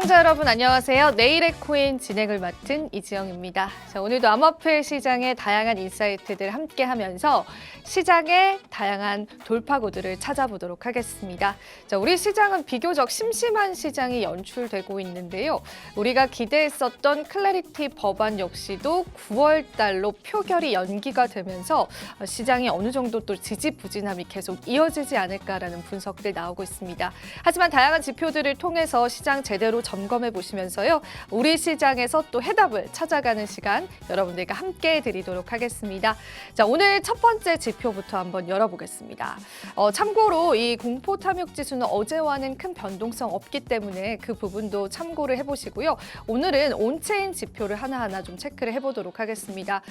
시청자 여러분 안녕하세요. 내일의 코인 진행을 맡은 이지영입니다. 자, 오늘도 암호화폐 시장의 다양한 인사이트들 함께 하면서 시장의 다양한 돌파구들을 찾아보도록 하겠습니다. 자, 우리 시장은 비교적 심심한 시장이 연출되고 있는데요. 우리가 기대했었던 클래리티 법안 역시도 9월 달로 표결이 연기가 되면서 시장이 어느 정도 또 지지부진함이 계속 이어지지 않을까라는 분석들 나오고 있습니다. 하지만 다양한 지표들을 통해서 시장 제대로 점검해 보시면서요. 우리 시장에서 또 해답을 찾아가는 시간 여러분들과 함께 드리도록 하겠습니다. 자, 오늘 첫 번째 지표부터 한번 열어보겠습니다. 참고로 이 공포 탐욕 지수는 어제와는 큰 변동성 없기 때문에 그 부분도 참고를 해보시고요. 오늘은 온체인 지표를 하나하나 좀 체크를 해보도록 하겠습니다.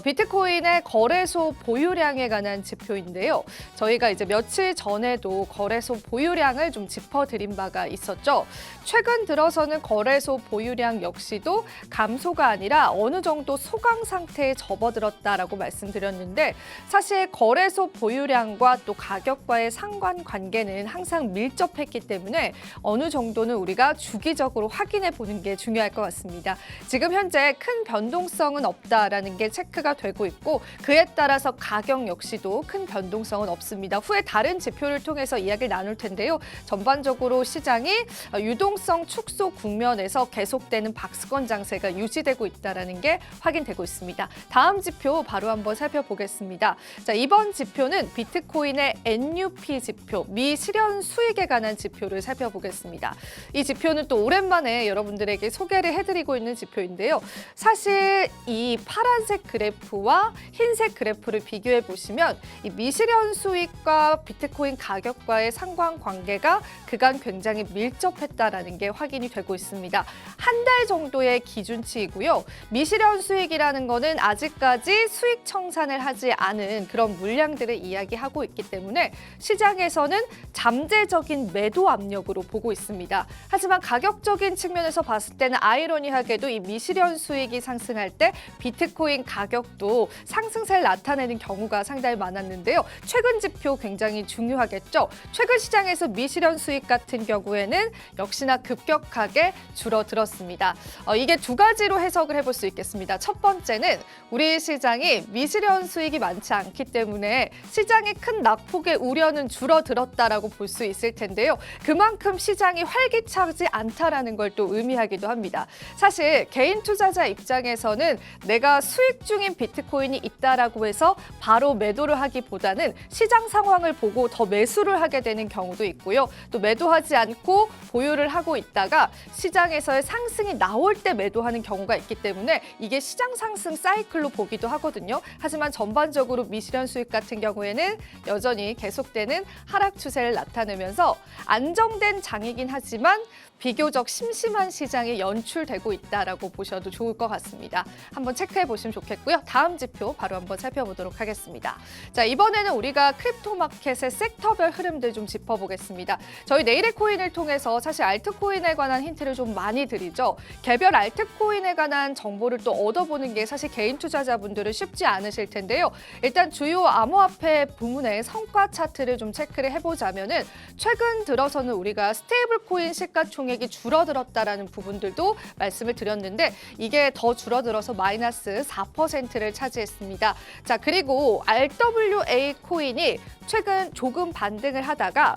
비트코인의 거래소 보유량에 관한 지표인데요. 저희가 이제 며칠 전에도 거래소 보유량을 좀 짚어드린 바가 있었죠. 최근 들어서는 거래소 보유량 역시도 감소가 아니라 어느 정도 소강 상태에 접어들었다라고 말씀드렸는데 사실 거래소 보유량과 또 가격과의 상관관계는 항상 밀접했기 때문에 어느 정도는 우리가 주기적으로 확인해 보는 게 중요할 것 같습니다. 지금 현재 큰 변동성은 없다라는 게 체크가 되고 있고 그에 따라서 가격 역시도 큰 변동성은 없습니다. 후에 다른 지표를 통해서 이야기를 나눌 텐데요. 전반적으로 시장이 유동성 축소 국면에서 계속되는 박스권 장세가 유지되고 있다는 게 확인되고 있습니다. 다음 지표 바로 한번 살펴보겠습니다. 자, 이번 지표는 비트코인의 NUP 지표, 미실현 수익에 관한 지표를 살펴보겠습니다. 이 지표는 또 오랜만에 여러분들에게 소개를 해드리고 있는 지표인데요. 사실 이 파란색 그래프와 흰색 그래프를 비교해 보시면 이 미실현 수익과 비트코인 가격과의 상관관계가 그간 굉장히 밀접했다라는 게 확인이 되고 있습니다. 한 달 정도의 기준치이고요. 미실현 수익이라는 거는 아직까지 수익 청산을 하지 않은 그런 물량들을 이야기하고 있기 때문에 시장에서는 잠재적인 매도 압력으로 보고 있습니다. 하지만 가격적인 측면에서 봤을 때는 아이러니하게도 이 미실현 수익이 상승할 때 비트코인 가격도 상승세를 나타내는 경우가 상당히 많았는데요. 최근 지표 굉장히 중요하겠죠. 최근 시장에서 미실현 수익 같은 경우에는 역시나 급격하게 줄어들었습니다. 이게 두 가지로 해석을 해볼 수 있겠습니다. 첫 번째는 우리 시장이 미실현 수익이 많지 않기 때문에 시장의 큰 낙폭의 우려는 줄어들었다라고 볼 수 있을 텐데요. 그만큼 시장이 활기차지 않다라는 걸 또 의미하기도 합니다. 사실 개인 투자자 입장에서는 내가 수익 중인 비트코인이 있다라고 해서 바로 매도를 하기보다는 시장 상황을 보고 더 매수를 하게 되는 경우도 있고요. 또 매도하지 않고 보유를 하고 있다가 시장에서의 상승이 나올 때 매도하는 경우가 있기 때문에 이게 시장 상승 사이클로 보기도 하거든요. 하지만 전반적으로 미실현 수익 같은 경우에는 여전히 계속되는 하락 추세를 나타내면서 안정된 장이긴 하지만 비교적 심심한 시장이 연출되고 있다라고 보셔도 좋을 것 같습니다. 한번 체크해 보시면 좋겠고요. 다음 지표 바로 한번 살펴보도록 하겠습니다. 자, 이번에는 우리가 크립토 마켓의 섹터별 흐름들 좀 짚어보겠습니다. 저희 내일의 코인을 통해서 사실 알트코인에 관한 힌트를 좀 많이 드리죠. 개별 알트코인에 관한 정보를 또 얻어보는 게 사실 개인 투자자분들은 쉽지 않으실 텐데요. 일단 주요 암호화폐 부문의 성과 차트를 좀 체크를 해보자면은 최근 들어서는 우리가 스테이블 코인 시가총액이 줄어들었다라는 부분들도 말씀을 드렸는데 이게 더 줄어들어서 마이너스 4%를 차지했습니다. 자, 그리고 RWA 코인이 최근 조금 반등을 하다가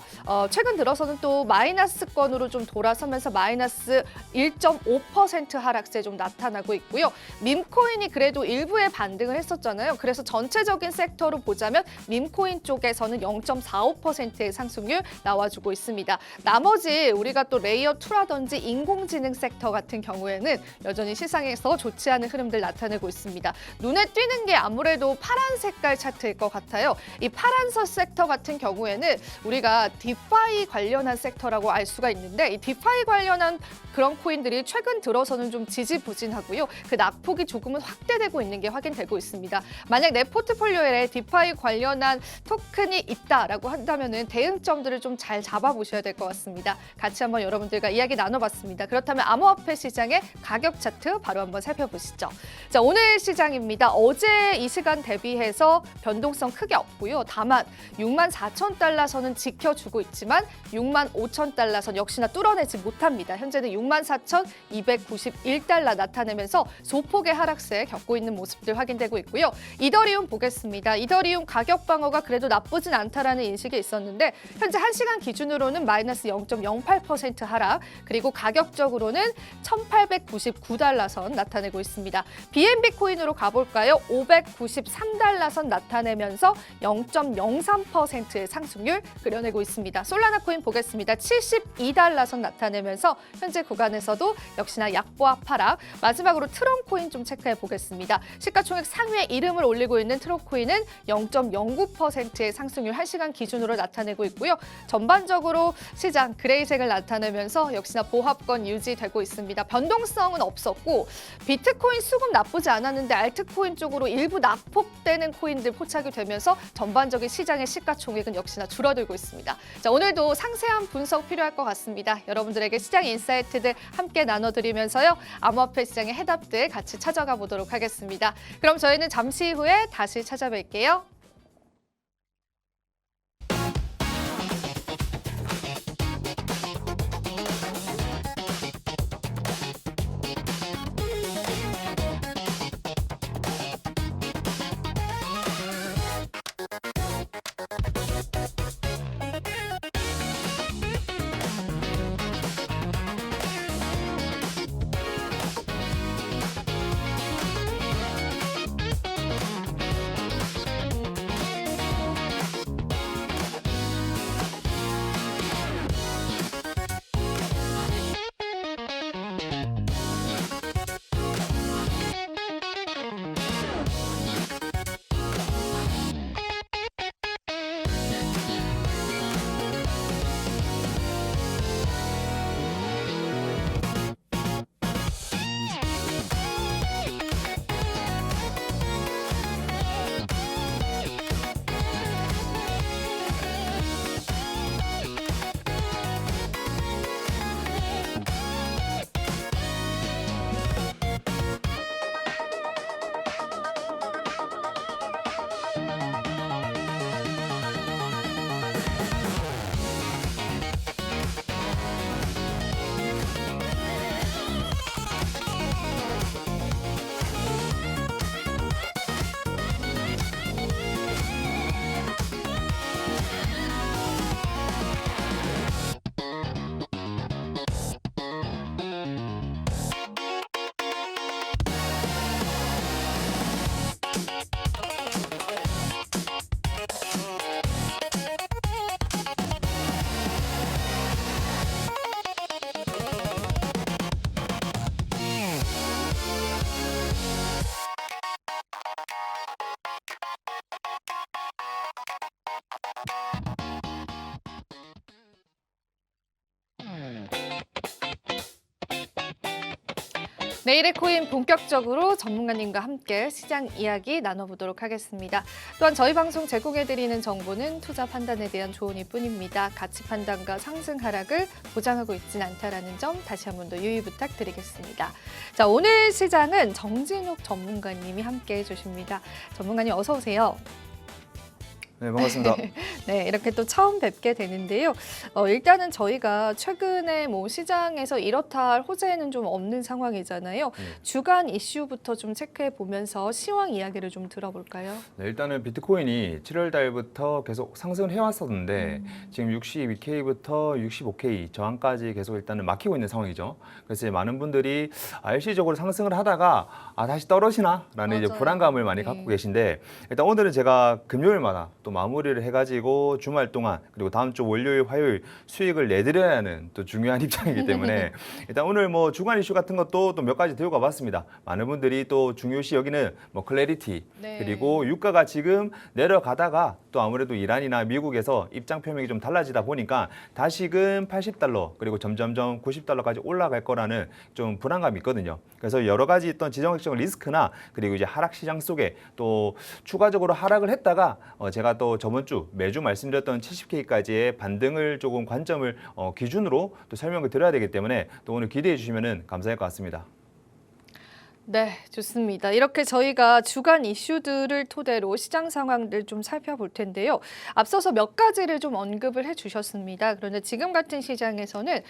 최근 들어서는 또 마이너스권으로 좀 돌아서면서 마이너스 1.5% 하락세 좀 나타나고 있고요. 밈코인이 그래도 일부에 반등을 했었잖아요. 그래서 전체적인 섹터로 보자면 밈코인 쪽에서는 0.45%의 상승률 나와주고 있습니다. 나머지 우리가 또 레이어 2라든지 인공지능 섹터 같은 경우에는 여전히 시장에서 좋지 않은 흐름들 나타내고 있습니다. 눈에 띄는 게 아무래도 파란 색깔 차트일 것 같아요. 이 파란색 섹터 같은 경우에는 우리가 디파이 관련한 섹터라고 알 수가 있는데 이 디파이 관련한 그런 코인들이 최근 들어서는 좀 지지부진하고요. 그 낙폭이 조금은 확대되고 있는 게 확인되고 있습니다. 만약 내 포트폴리오에 디파이 관련한 토큰이 있다라고 한다면은 대응점들을 좀 잘 잡아보셔야 될 것 같습니다. 같이 한번 여러분들과 이야기 나눠봤습니다. 그렇다면 암호화폐 시장의 가격 차트 바로 한번 살펴보시죠. 자, 오늘 시장입니다. 어제 이 시간 대비해서 변동성 크게 없고요. 다만 64,000달러 선은 지켜주고 있지만 65,000달러 선 역시나 뚫어내지 못합니다. 빠집니다. 현재는 64,291달러 나타내면서 소폭의 하락세 겪고 있는 모습들 확인되고 있고요. 이더리움 보겠습니다. 이더리움 가격 방어가 그래도 나쁘진 않다라는 인식이 있었는데 현재 1시간 기준으로는 마이너스 0.08% 하락, 그리고 가격적으로는 1,899달러 선 나타내고 있습니다. BNB 코인으로 가볼까요? 593달러 선 나타내면서 0.03%의 상승률 그려내고 있습니다. 솔라나 코인 보겠습니다. 72달러 선 나타내면서 현재 구간에서도 역시나 약보합 하락. 마지막으로 트론 코인 좀 체크해 보겠습니다. 시가총액 상위에 이름을 올리고 있는 트론 코인은 0.09%의 상승률 1시간 기준으로 나타내고 있고요. 전반적으로 시장 그레이색을 나타내면서 역시나 보합권 유지되고 있습니다. 변동성은 없었고 비트코인 수급 나쁘지 않았는데 알트코인 쪽으로 일부 낙폭되는 코인들 포착이 되면서 전반적인 시장의 시가총액은 역시나 줄어들고 있습니다. 자, 오늘도 상세한 분석 필요할 것 같습니다. 여러분들에게 시장 인사이트들 함께 나눠드리면서요. 암호화폐 시장의 해답들 같이 찾아가 보도록 하겠습니다. 그럼 저희는 잠시 후에 다시 찾아뵐게요. 내일의 코인 본격적으로 전문가님과 함께 시장 이야기 나눠보도록 하겠습니다. 또한 저희 방송 제공해드리는 정보는 투자 판단에 대한 조언일 뿐입니다. 가치 판단과 상승 하락을 보장하고 있지는 않다라는 점 다시 한 번 더 유의 부탁드리겠습니다. 자, 오늘 시장은 정진욱 전문가님이 함께해 주십니다. 전문가님 어서 오세요. 네, 반갑습니다. 네, 이렇게 또 처음 뵙게 되는데요. 일단은 저희가 최근에 뭐 시장에서 이렇다 할 호재는 좀 없는 상황이잖아요. 주간 이슈부터 좀 체크해 보면서 시황 이야기를 좀 들어볼까요? 네, 일단은 비트코인이 7월 달부터 계속 상승을 해왔었는데 지금 62K부터 65K 저항까지 계속 일단은 막히고 있는 상황이죠. 그래서 이제 많은 분들이 일시적으로 상승을 하다가 다시 떨어지나라는 이제 불안감을 많이 갖고 계신데, 일단 오늘은 제가 금요일마다 또 마무리를 해가지고 주말 동안 그리고 다음 주 월요일, 화요일 수익을 내드려야 하는 또 중요한 입장이기 때문에 일단 오늘 뭐 주간 이슈 같은 것도 또 몇 가지 들고 가봤습니다. 많은 분들이 또 중요시 여기는 뭐 클래리티, 그리고 유가가 지금 내려가다가 또 아무래도 이란이나 미국에서 입장 표명이 좀 달라지다 보니까 다시금 80달러 그리고 점점점 90달러까지 올라갈 거라는 좀 불안감이 있거든요. 그래서 여러 가지 있던 지정학적 리스크나 그리고 이제 하락 시장 속에 또 추가적으로 하락을 했다가 제가 또 저번 주 매주 말씀드렸던 70K까지의 반등을 조금 관점을 기준으로 또 설명을 드려야 되기 때문에 또 오늘 기대해 주시면 감사할 것 같습니다. 네, 좋습니다. 이렇게 저희가 주간 이슈들을 토대로 시장 상황들 좀 살펴볼 텐데요. 앞서서 몇 가지를 좀 언급을 해주셨습니다. 그런데 지금 같은 시장에서는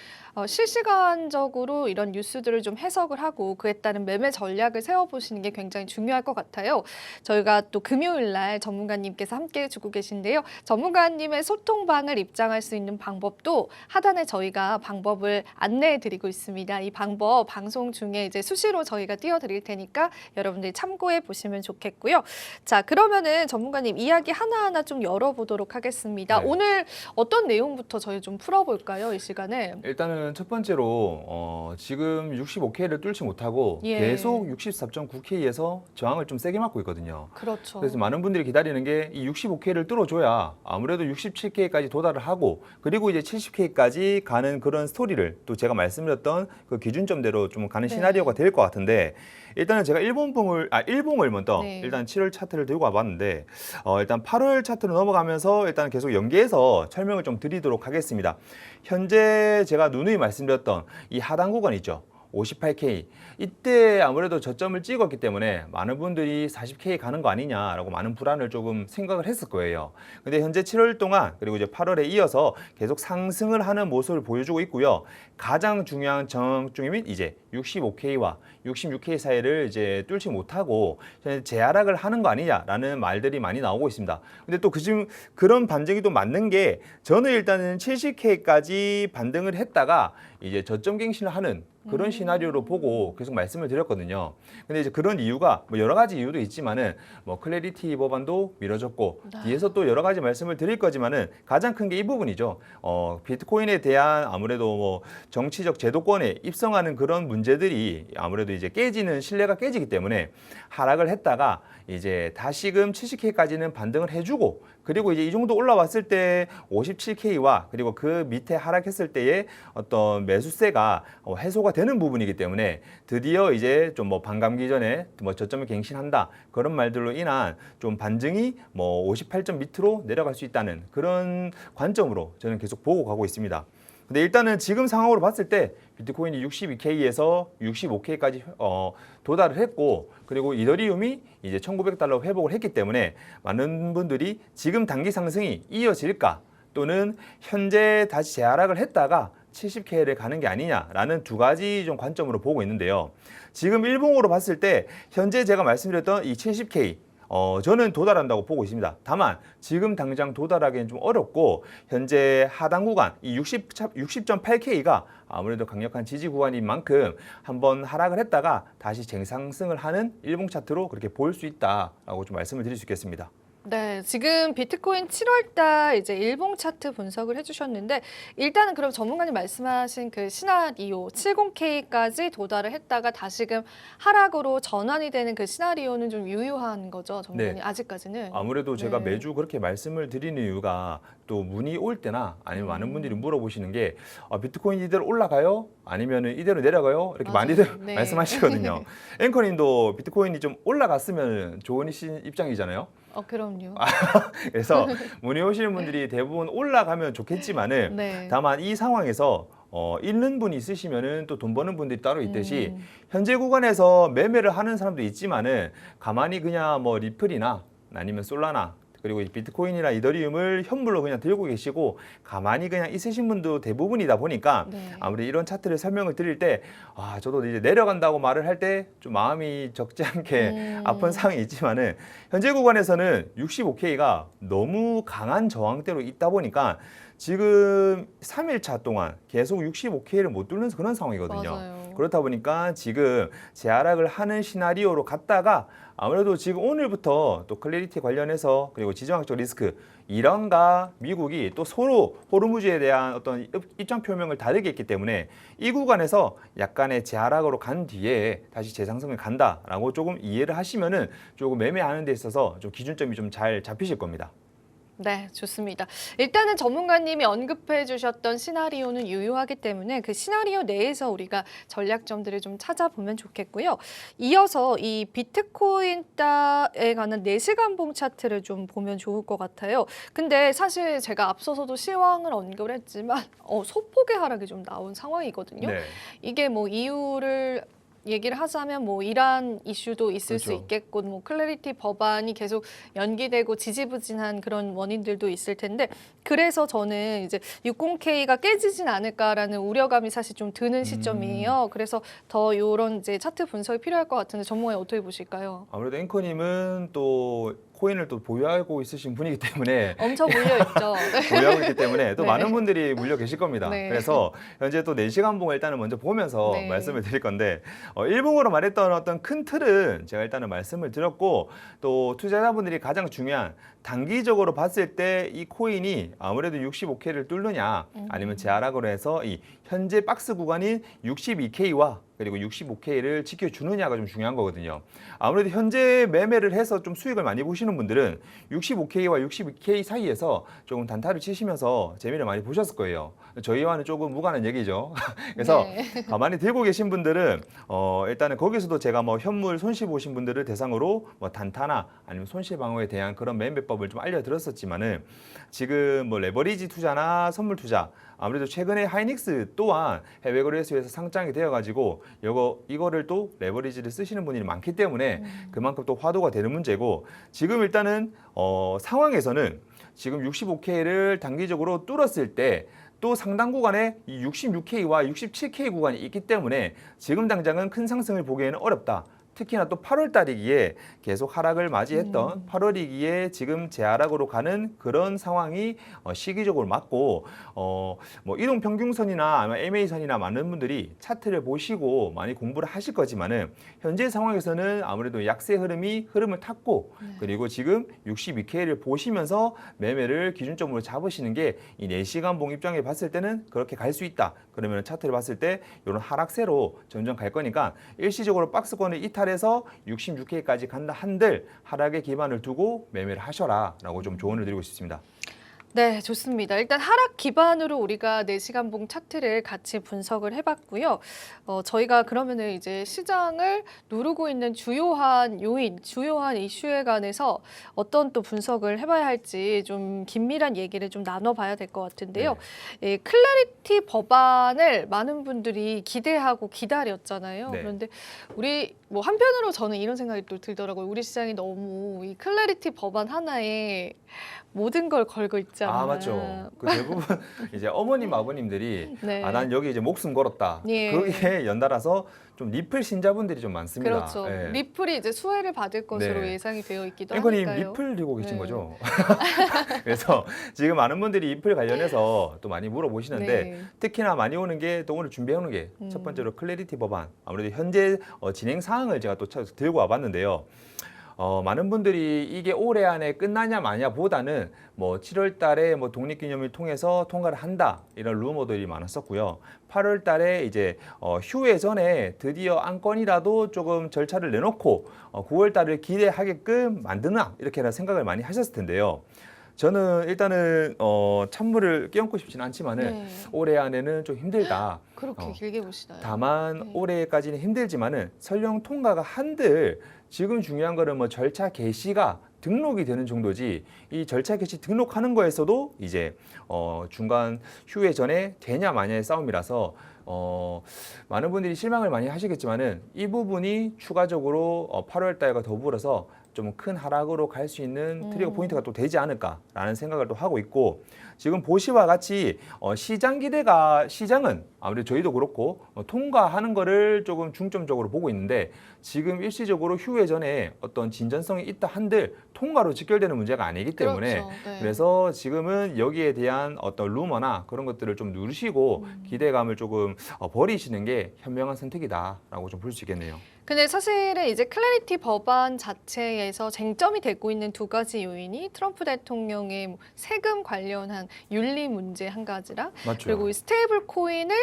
실시간적으로 이런 뉴스들을 좀 해석을 하고 그에 따른 매매 전략을 세워보시는 게 굉장히 중요할 것 같아요. 저희가 또 금요일 날 전문가님께서 함께 해주고 계신데요. 전문가님의 소통방을 입장할 수 있는 방법도 하단에 저희가 방법을 안내해드리고 있습니다. 이 방법 방송 중에 이제 수시로 저희가 띄워드릴 테니까 여러분들이 참고해 보시면 좋겠고요. 자, 그러면은 전문가님 이야기 하나하나 좀 열어보도록 하겠습니다. 네. 오늘 어떤 내용부터 저희 좀 풀어볼까요? 이 시간에. 일단은 첫 번째로 지금 65K를 뚫지 못하고 예. 계속 64.9K에서 저항을 좀 세게 맞고 있거든요. 그렇죠. 그래서 많은 분들이 기다리는 게 이 65K를 뚫어줘야 아무래도 67K까지 도달을 하고 그리고 이제 70K까지 가는 그런 스토리를 또 제가 말씀드렸던 그 기준점대로 좀 가는 네. 시나리오가 될 것 같은데 일단은 제가 일봉을 먼저 네. 일단 7월 차트를 들고 와봤는데 일단 8월 차트로 넘어가면서 일단 계속 연계해서 설명을 좀 드리도록 하겠습니다. 현재 제가 누누이 말씀드렸던 이 하단 구간 있죠. 58K 이때 아무래도 저점을 찍었기 때문에 많은 분들이 40K 가는 거 아니냐라고 많은 불안을 조금 생각을 했을 거예요. 근데 현재 7월 동안 그리고 이제 8월에 이어서 계속 상승을 하는 모습을 보여주고 있고요. 가장 중요한 저항중인 이제 65K와 66K 사이를 이제 뚫지 못하고 재하락을 하는 거 아니냐라는 말들이 많이 나오고 있습니다. 근데 또 지금 그런 반등이 또 맞는 게 저는 일단은 70K까지 반등을 했다가 이제 저점 갱신을 하는 그런 시나리오로 보고 계속 말씀을 드렸거든요. 근데 이제 그런 이유가 뭐 여러 가지 이유도 있지만은 뭐 클래리티 법안도 미뤄졌고 뒤에서 또 여러 가지 말씀을 드릴 거지만은 가장 큰 게 이 부분이죠. 비트코인에 대한 아무래도 뭐 정치적 제도권에 입성하는 그런 문제들이 아무래도 이제 깨지는 신뢰가 깨지기 때문에 하락을 했다가 이제 다시금 70K까지는 반등을 해주고 그리고 이제 이 정도 올라왔을 때 57K와 그리고 그 밑에 하락했을 때의 어떤 매수세가 해소가 되는 부분이기 때문에 드디어 이제 좀 뭐 반감기 전에 뭐 저점을 갱신한다 그런 말들로 인한 좀 반등이 뭐 58점 밑으로 내려갈 수 있다는 그런 관점으로 저는 계속 보고 가고 있습니다. 근데 일단은 지금 상황으로 봤을 때 비트코인이 62K에서 65K까지 도달을 했고 그리고 이더리움이 이제 1,900달러 회복을 했기 때문에 많은 분들이 지금 단기 상승이 이어질까 또는 현재 다시 재하락을 했다가 70K를 가는 게 아니냐라는 두 가지 좀 관점으로 보고 있는데요. 지금 일봉으로 봤을 때 현재 제가 말씀드렸던 이 70K 저는 도달한다고 보고 있습니다. 다만 지금 당장 도달하기는 좀 어렵고 현재 하단 구간 이 60.8K가 아무래도 강력한 지지 구간인 만큼 한번 하락을 했다가 다시 쟁상승을 하는 일봉 차트로 그렇게 보일 수 있다라고 좀 말씀을 드릴 수 있겠습니다. 네, 지금 비트코인 7월달 이제 일봉 차트 분석을 해주셨는데 일단은 그럼 전문가님 말씀하신 그 시나리오 70K까지 도달을 했다가 다시금 하락으로 전환이 되는 그 시나리오는 좀 유효한 거죠, 전문가님? 네. 아직까지는? 아무래도 제가 네. 매주 그렇게 말씀을 드리는 이유가 또 문의 올 때나 아니면 많은 분들이 물어보시는 게 비트코인 이대로 올라가요? 아니면 이대로 내려가요? 이렇게 맞아요. 많이들 네. 말씀하시거든요. 앵커님도 비트코인이 좀 올라갔으면 좋은 입장이잖아요. 그럼요. 그래서 문의 오시는 분들이 대부분 올라가면 좋겠지만은 네. 다만 이 상황에서 잃는 분이 있으시면은 또 돈 버는 분들이 따로 있듯이 현재 구간에서 매매를 하는 사람도 있지만은 가만히 그냥 뭐 리플이나 아니면 솔라나 그리고 비트코인이나 이더리움을 현물로 그냥 들고 계시고 가만히 그냥 있으신 분도 대부분이다 보니까 네. 아무래도 이런 차트를 설명을 드릴 때 저도 이제 내려간다고 말을 할 때 좀 마음이 적지 않게 아픈 상황이 있지만은 현재 구간에서는 65K가 너무 강한 저항대로 있다 보니까 지금 3일차 동안 계속 65K를 못 뚫는 그런 상황이거든요. 맞아요. 그렇다 보니까 지금 재하락을 하는 시나리오로 갔다가 아무래도 지금 오늘부터 또 클래리티 관련해서 그리고 지정학적 리스크 이란과 미국이 또 서로 호르무즈에 대한 어떤 입장 표명을 다르게 했기 때문에 이 구간에서 약간의 재하락으로 간 뒤에 다시 재상승을 간다라고 조금 이해를 하시면은 조금 매매하는 데 있어서 좀 기준점이 좀 잘 잡히실 겁니다. 네, 좋습니다. 일단은 전문가님이 언급해 주셨던 시나리오는 유효하기 때문에 그 시나리오 내에서 우리가 전략점들을 좀 찾아보면 좋겠고요. 이어서 이 비트코인에 관한 4시간 봉 차트를 좀 보면 좋을 것 같아요. 근데 사실 제가 앞서서도 시황을 언급을 했지만 소폭의 하락이 좀 나온 상황이거든요. 네. 이게 뭐 이유를 얘기를 하자면 뭐 이란 이슈도 있을 수 그렇죠. 있겠고 뭐 클래리티 법안이 계속 연기되고 지지부진한 그런 원인들도 있을 텐데 그래서 저는 이제 60K가 깨지진 않을까라는 우려감이 사실 좀 드는 시점이에요. 그래서 더 이런 이제 차트 분석이 필요할 것 같은데 전문가님 어떻게 보실까요? 아무래도 앵커님은 또 코인을 또 보유하고 있으신 분이기 때문에 엄청 몰려 있죠. 보유하고 있기 때문에 또 네. 많은 분들이 물려 계실 겁니다. 네. 그래서 현재 또 4시간 봉을 일단은 먼저 보면서 네. 말씀을 드릴 건데 일봉으로 말했던 어떤 큰 틀은 제가 일단은 말씀을 드렸고 또 투자자분들이 가장 중요한 단기적으로 봤을 때 이 코인이 아무래도 65K를 뚫느냐 아니면 재하락으로 해서 이 현재 박스 구간인 62K와 그리고 65K를 지켜주느냐가 좀 중요한 거거든요. 아무래도 현재 매매를 해서 좀 수익을 많이 보시는 분들은 65K와 62K 사이에서 조금 단타를 치시면서 재미를 많이 보셨을 거예요. 저희와는 조금 무관한 얘기죠. 그래서 네. 가만히 들고 계신 분들은 일단은 거기서도 제가 뭐 현물 손실 보신 분들을 대상으로 뭐 단타나 아니면 손실 방어에 대한 그런 매매법을 좀 알려드렸었지만은 지금 뭐 레버리지 투자나 선물 투자 아무래도 최근에 하이닉스 또한 해외 거래소에서 상장이 되어가지고 이거를 또 레버리지를 쓰시는 분이 많기 때문에 그만큼 또 화두가 되는 문제고 지금 일단은 상황에서는 지금 65K를 단기적으로 뚫었을 때 또 상당 구간에 이 66K와 67K 구간이 있기 때문에 지금 당장은 큰 상승을 보기에는 어렵다. 특히나 또 8월 달이기에 계속 하락을 맞이했던 8월이기에 지금 재하락으로 가는 그런 상황이 시기적으로 맞고 뭐 이동 평균선이나 아니면 MA선이나 많은 분들이 차트를 보시고 많이 공부를 하실 거지만은 현재 상황에서는 아무래도 약세 흐름을 탔고 그리고 지금 62K를 보시면서 매매를 기준점으로 잡으시는 게 이 4시간 봉 입장에 봤을 때는 그렇게 갈 수 있다. 그러면 차트를 봤을 때 이런 하락세로 점점 갈 거니까 일시적으로 박스권을 이탈해서 66K까지 간다 한들 하락에 기반을 두고 매매를 하셔라라고 좀 조언을 드리고 싶습니다. 네, 좋습니다. 일단 하락 기반으로 우리가 4시간 봉 차트를 같이 분석을 해봤고요. 저희가 그러면은 이제 시장을 누르고 있는 주요한 요인, 주요한 이슈에 관해서 어떤 또 분석을 해봐야 할지 좀 긴밀한 얘기를 좀 나눠봐야 될 것 같은데요. 예, 클래리티 법안을 많은 분들이 기대하고 기다렸잖아요. 네. 그런데 우리 뭐 한편으로 저는 이런 생각이 또 들더라고요. 우리 시장이 너무 이 클래리티 법안 하나에 모든 걸 걸고 있잖아요. 아 맞죠. 그 대부분 이제 어머님 아버님들이 네. 난 여기 이제 목숨 걸었다. 예. 거기에 연달아서 좀 리플 신자분들이 좀 많습니다. 그렇죠. 예. 리플이 이제 수혜를 받을 것으로 네. 예상이 되어 있기도 앵커님 하니까요. 리플 들고 계신 네. 거죠? 그래서 지금 많은 분들이 리플 관련해서 또 많이 물어보시는데 네. 특히나 많이 오는 게 또 오늘 준비해 오는 게 첫 번째로 클래리티 법안 아무래도 현재 진행 사항을 제가 또 들고 와봤는데요. 많은 분들이 이게 올해 안에 끝나냐 마냐 보다는 뭐 7월 달에 뭐 독립기념일 통해서 통과를 한다 이런 루머들이 많았었고요. 8월 달에 이제 휴회 전에 드디어 안건이라도 조금 절차를 내놓고 9월 달을 기대하게끔 만드나 이렇게 생각을 많이 하셨을 텐데요. 저는 일단은 찬물을 끼얹고 싶지는 않지만은 네. 올해 안에는 좀 힘들다. 그렇게 길게 보시나요? 다만 네. 올해까지는 힘들지만은 설령 통과가 한들 지금 중요한 거는 뭐 절차 개시가 등록이 되는 정도지 이 절차 개시 등록하는 거에서도 이제 중간 휴회 전에 되냐 마냐의 싸움이라서 많은 분들이 실망을 많이 하시겠지만은 이 부분이 추가적으로 8월 달과 더불어서 좀 큰 하락으로 갈 수 있는 트리거 포인트가 또 되지 않을까라는 생각을 또 하고 있고 지금 보시와 같이 시장은 아무래도 저희도 그렇고 통과하는 거를 조금 중점적으로 보고 있는데 지금 일시적으로 휴회 전에 어떤 진전성이 있다 한들 통과로 직결되는 문제가 아니기 때문에 그렇죠. 네. 그래서 지금은 여기에 대한 어떤 루머나 그런 것들을 좀 누르시고 기대감을 조금 버리시는 게 현명한 선택이다라고 좀 볼 수 있겠네요. 근데 사실은 이제 클래리티 법안 자체에서 쟁점이 되고 있는 두 가지 요인이 트럼프 대통령의 뭐 세금 관련한 윤리 문제 한 가지랑 맞죠. 그리고 이 스테이블 코인을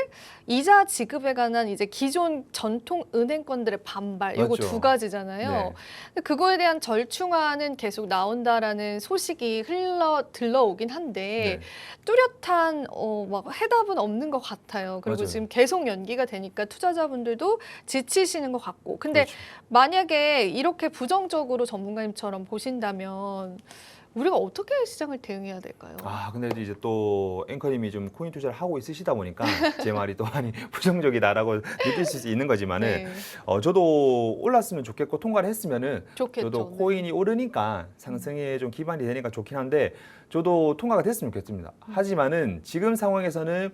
이자 지급에 관한 이제 기존 전통 은행권들의 반발 요거 맞죠. 두 가지잖아요. 네. 근데 그거에 대한 절충안은 계속 나온다라는 소식이 들러오긴 한데 네. 뚜렷한 막 해답은 없는 것 같아요. 그리고 맞아요. 지금 계속 연기가 되니까 투자자분들도 지치시는 것 같고. 근데 그렇죠. 만약에 이렇게 부정적으로 전문가님처럼 보신다면 우리가 어떻게 시장을 대응해야 될까요? 근데 이제 또 앵커님이 좀 코인 투자를 하고 있으시다 보니까 제 말이 또 많이 부정적이다라고 느낄 수 있는 거지만은 네, 저도 올랐으면 좋겠고 통과를 했으면은 좋겠죠. 저도 네. 코인이 오르니까 상승에 좀 기반이 되니까 좋긴 한데 저도 통과가 됐으면 좋겠습니다. 하지만은 지금 상황에서는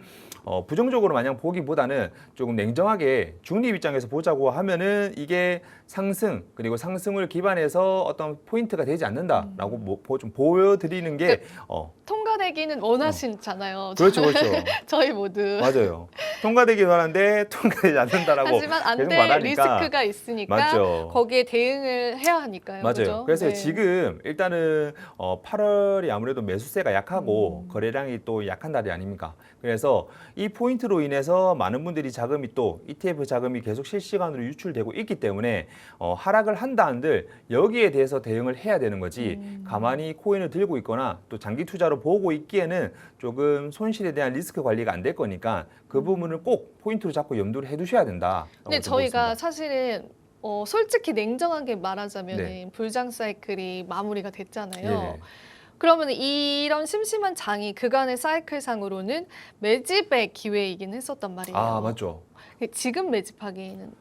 부정적으로 마냥 보기보다는 조금 냉정하게 중립 입장에서 보자고 하면은 이게 상승 그리고 상승을 기반해서 어떤 포인트가 되지 않는다라고 좀 보여드리는 게 통과되기는 원하시잖아요. 그렇죠, 그렇죠. 저희 모두. 맞아요. 통과되기 원하는데 통과되지 않는다라고 하지만 안 계속 돼 말하니까 리스크가 있으니까 맞죠. 거기에 대응을 해야 하니까요. 맞아요. 그죠? 그래서 네. 지금 일단은 8월이 아무래도 매수세가 약하고 거래량이 또 약한 달이 아닙니까? 그래서 이 포인트로 인해서 많은 분들이 자금이 또 ETF 자금이 계속 실시간으로 유출되고 있기 때문에 하락을 한다 한들 여기에 대해서 대응을 해야 되는 거지 가만히 코인을 들고 있거나 또 장기 투자로 보고 있기에는 조금 손실에 대한 리스크 관리가 안 될 거니까 그 부분을 꼭 포인트로 잡고 염두를 해두셔야 된다. 근데 저희가 사실은 솔직히 냉정하게 말하자면 네. 불장 사이클이 마무리가 됐잖아요. 네. 그러면 이런 심심한 장이 그간의 사이클상으로는 매집의 기회이긴 했었단 말이에요. 맞죠. 지금 매집하기에는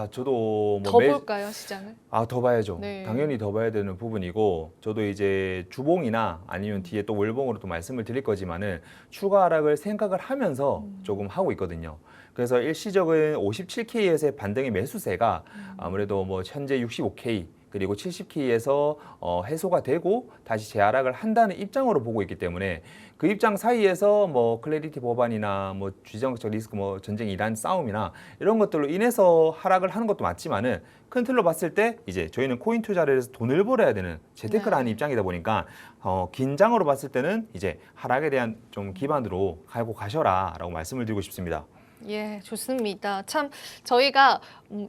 저도 더 볼까요, 시장을? 더 봐야죠. 네. 당연히 더 봐야 되는 부분이고 저도 이제 주봉이나 아니면 뒤에 또 월봉으로 또 말씀을 드릴 거지만은 추가 하락을 생각을 하면서 조금 하고 있거든요. 그래서 일시적인 57K에서의 반등의 매수세가 아무래도 뭐 현재 65K 그리고 70K에서 해소가 되고 다시 재하락을 한다는 입장으로 보고 있기 때문에 그 입장 사이에서 뭐 클래리티 법안이나 뭐 지정학적 리스크 뭐 전쟁 이란 싸움이나 이런 것들로 인해서 하락을 하는 것도 맞지만은 큰 틀로 봤을 때 이제 저희는 코인 투자를 해서 돈을 벌어야 되는 재테크를 하는 입장이다 보니까 긴장으로 봤을 때는 이제 하락에 대한 좀 기반으로 갈고 가셔라라고 말씀을 드리고 싶습니다. 예, 좋습니다. 참 저희가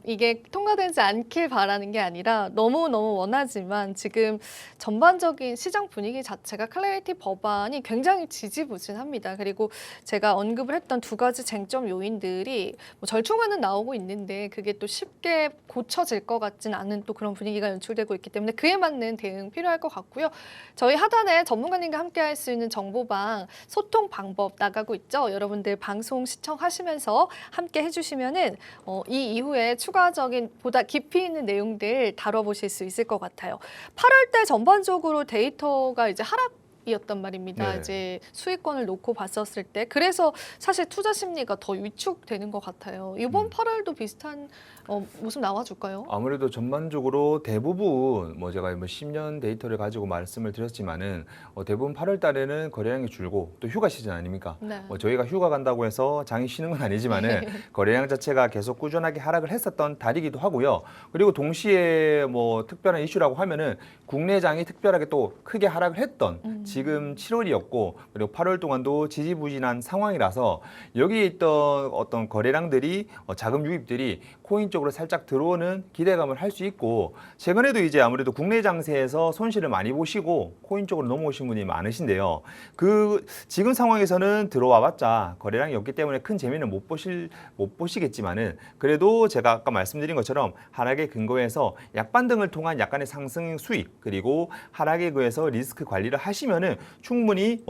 이게 통과되지 않길 바라는 게 아니라 너무너무 원하지만 지금 전반적인 시장 분위기 자체가 클래리티 법안이 굉장히 지지부진합니다. 그리고 제가 언급을 했던 두 가지 쟁점 요인들이 뭐 절충안은 나오고 있는데 그게 또 쉽게 고쳐질 것 같진 않은 또 그런 분위기가 연출되고 있기 때문에 그에 맞는 대응 필요할 것 같고요. 저희 하단에 전문가님과 함께 할 수 있는 정보방 소통 방법 나가고 있죠. 여러분들 방송 시청하시면서 함께 해주시면은 이 이후에 추가적인 보다 깊이 있는 내용들 다뤄보실 수 있을 것 같아요. 8월 달 전반적으로 데이터가 이제 하락이었단 말입니다. 네. 이제 수익권을 놓고 봤었을 때 그래서 사실 투자 심리가 더 위축되는 것 같아요. 이번 8월도 비슷한 모습 나와줄까요? 아무래도 전반적으로 대부분 뭐 제가 뭐 10년 데이터를 가지고 말씀을 드렸지만은 대부분 8월 달에는 거래량이 줄고 또 휴가 시즌 아닙니까? 네. 저희가 휴가 간다고 해서 장이 쉬는 건 아니지만은 거래량 자체가 계속 꾸준하게 하락을 했었던 달이기도 하고요. 그리고 동시에 뭐 특별한 이슈라고 하면은 국내장이 특별하게 또 크게 하락을 했던 지금 7월이었고 그리고 8월 동안도 지지부진한 상황이라서 여기에 있던 어떤 거래량들이 자금 유입들이 코인 쪽으로 살짝 들어오는 기대감을 할 수 있고 최근에도 이제 아무래도 국내 장세에서 손실을 많이 보시고 코인 쪽으로 넘어오신 분이 많으신데요. 그 지금 상황에서는 들어와봤자 거래량이 없기 때문에 큰 재미는 못 보시겠지만은 그래도 제가 아까 말씀드린 것처럼 하락에 근거해서 약반등을 통한 약간의 상승 수익 그리고 하락에 의해서 리스크 관리를 하시면은 충분히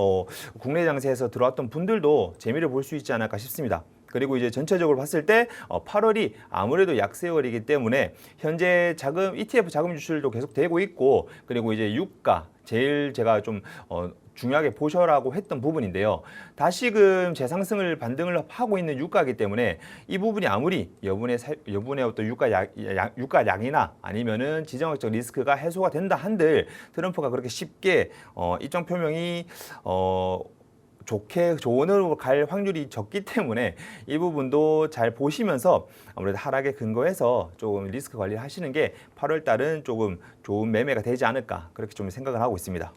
국내 장세에서 들어왔던 분들도 재미를 볼 수 있지 않을까 싶습니다. 그리고 이제 전체적으로 봤을 때 8월이 아무래도 약세월이기 때문에 현재 ETF 자금 유출도 계속 되고 있고 그리고 이제 유가 제일 제가 좀 중요하게 보셔라고 했던 부분인데요. 다시금 재상승을 반등을 하고 있는 유가이기 때문에 이 부분이 아무리 여분의 어떤 유가량이나 아니면은 지정학적 리스크가 해소가 된다 한들 트럼프가 그렇게 쉽게 입장 표명이 좋게 조언으로 갈 확률이 적기 때문에 이 부분도 잘 보시면서 아무래도 하락에 근거해서 조금 리스크 관리를 하시는 게 8월 달은 조금 좋은 매매가 되지 않을까 그렇게 좀 생각을 하고 있습니다.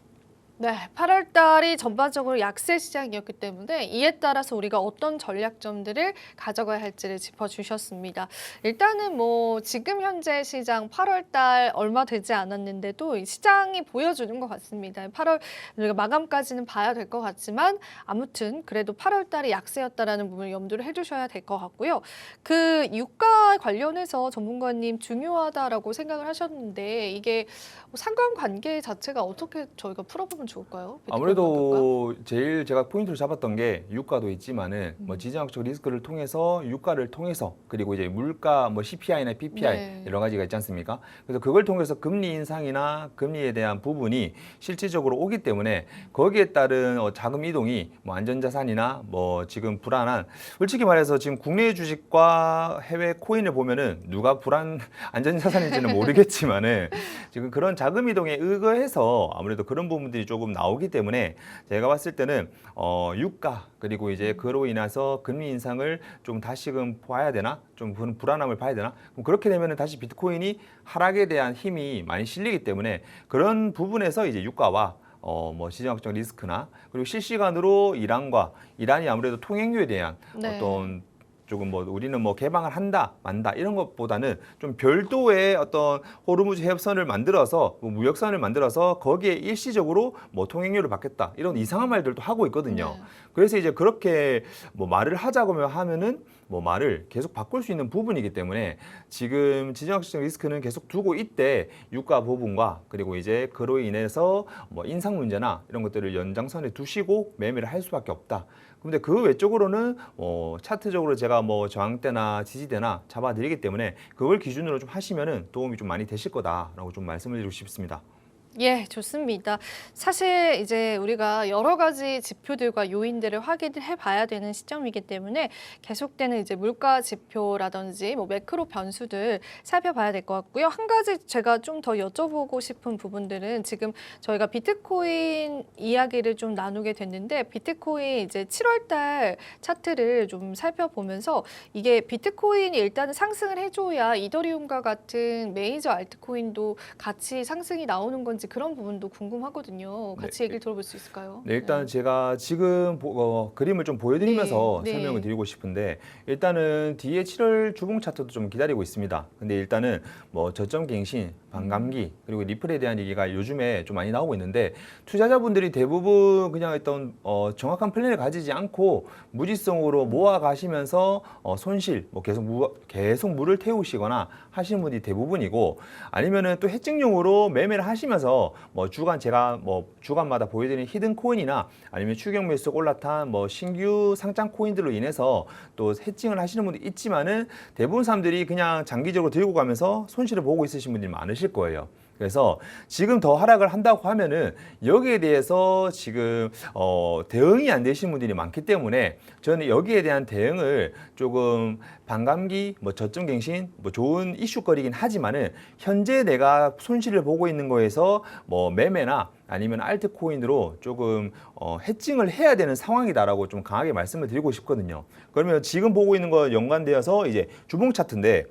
네, 8월 달이 전반적으로 약세 시장이었기 때문에 이에 따라서 우리가 어떤 전략점들을 가져가야 할지를 짚어주셨습니다. 일단은 뭐 지금 현재 시장 8월 달 얼마 되지 않았는데도 이 시장이 보여주는 것 같습니다. 8월 우리가 마감까지는 봐야 될 것 같지만 아무튼 그래도 8월 달이 약세였다라는 부분을 염두를 해주셔야 될 것 같고요. 그 유가 관련해서 전문가님 중요하다라고 생각을 하셨는데 이게 상관관계 자체가 어떻게 저희가 풀어보면 좋을까요? 비트코인 가격과? 아무래도 제일 제가 포인트를 잡았던 게 유가도 있지만은 뭐 지정학적 리스크를 통해서 유가를 통해서 그리고 이제 물가 뭐 CPI나 PPI 네. 여러 가지가 있지 않습니까? 그래서 그걸 통해서 금리 인상이나 금리에 대한 부분이 실질적으로 오기 때문에 거기에 따른 자금 이동이 뭐 안전자산이나 뭐 지금 불안한 솔직히 말해서 지금 국내 주식과 해외 코인을 보면은 누가 불안 안전자산인지는 모르겠지만은 지금 그런 자금 이동에 의거해서 아무래도 그런 부분들이 조금 나오기 때문에 제가 봤을 때는 유가 그리고 이제 그로 인해서 금리 인상을 좀 다시금 봐야 되나? 좀 불안함을 봐야 되나? 그럼 그렇게 되면은 다시 비트코인이 하락에 대한 힘이 많이 실리기 때문에 그런 부분에서 이제 유가와 뭐 시장학적 리스크나 그리고 실시간으로 이란이 아무래도 통행료에 대한 네. 어떤 조금 뭐 우리는 뭐 개방을 한다 만다 이런 것보다는 좀 별도의 어떤 호르무즈 해협선을 만들어서 뭐 무역선을 만들어서 거기에 일시적으로 뭐 통행료를 받겠다 이런 이상한 말들도 하고 있거든요. 네. 그래서 이제 그렇게 뭐 말을 하자고 하면은 뭐 말을 계속 바꿀 수 있는 부분이기 때문에 지금 지정학적 리스크는 계속 두고 있대 유가 부분과 그리고 이제 그로 인해서 뭐 인상 문제나 이런 것들을 연장선에 두시고 매매를 할 수밖에 없다. 근데 그 외적으로는 차트적으로 제가 뭐 저항대나 지지대나 잡아드리기 때문에 그걸 기준으로 좀 하시면은 도움이 좀 많이 되실 거다라고 좀 말씀을 드리고 싶습니다. 예, 좋습니다. 사실 이제 우리가 여러 가지 지표들과 요인들을 확인을 해봐야 되는 시점이기 때문에 계속되는 이제 물가 지표라든지 뭐 매크로 변수들 살펴봐야 될 것 같고요. 한 가지 제가 좀 더 여쭤보고 싶은 부분들은 지금 저희가 비트코인 이야기를 좀 나누게 됐는데 비트코인 이제 7월 달 차트를 좀 살펴보면서 이게 비트코인이 일단은 상승을 해줘야 이더리움과 같은 메이저 알트코인도 같이 상승이 나오는 건지 그런 부분도 궁금하거든요. 같이 네. 얘기를 들어볼 수 있을까요? 네, 일단 제가 지금 그림을 좀 보여드리면서 네, 네. 설명을 드리고 싶은데 일단은 뒤에 7월 주봉 차트도 좀 기다리고 있습니다. 근데 일단은 뭐 저점 갱신, 반감기 그리고 리플에 대한 얘기가 요즘에 좀 많이 나오고 있는데 투자자분들이 대부분 그냥 어떤 정확한 플랜을 가지지 않고 무지성으로 모아 가시면서 손실, 뭐 계속 물을 태우시거나 하시는 분이 대부분이고 아니면은 또 해증용으로 매매를 하시면서 뭐 제가 뭐 주간마다 보여드리는 히든 코인이나 아니면 추경 매수 올라탄 뭐 신규 상장 코인들로 인해서 또 해칭을 하시는 분도 있지만은 대부분 사람들이 그냥 장기적으로 들고 가면서 손실을 보고 있으신 분들이 많으실 거예요. 그래서 지금 더 하락을 한다고 하면은 여기에 대해서 지금 대응이 안 되신 분들이 많기 때문에 저는 여기에 대한 대응을 조금 반감기, 뭐 저점 갱신, 뭐 좋은 이슈거리긴 하지만은 현재 내가 손실을 보고 있는 거에서 뭐 매매나 아니면 알트코인으로 조금 해칭을 해야 되는 상황이다라고 좀 강하게 말씀을 드리고 싶거든요. 그러면 지금 보고 있는 거 연관되어서 이제 주봉 차트인데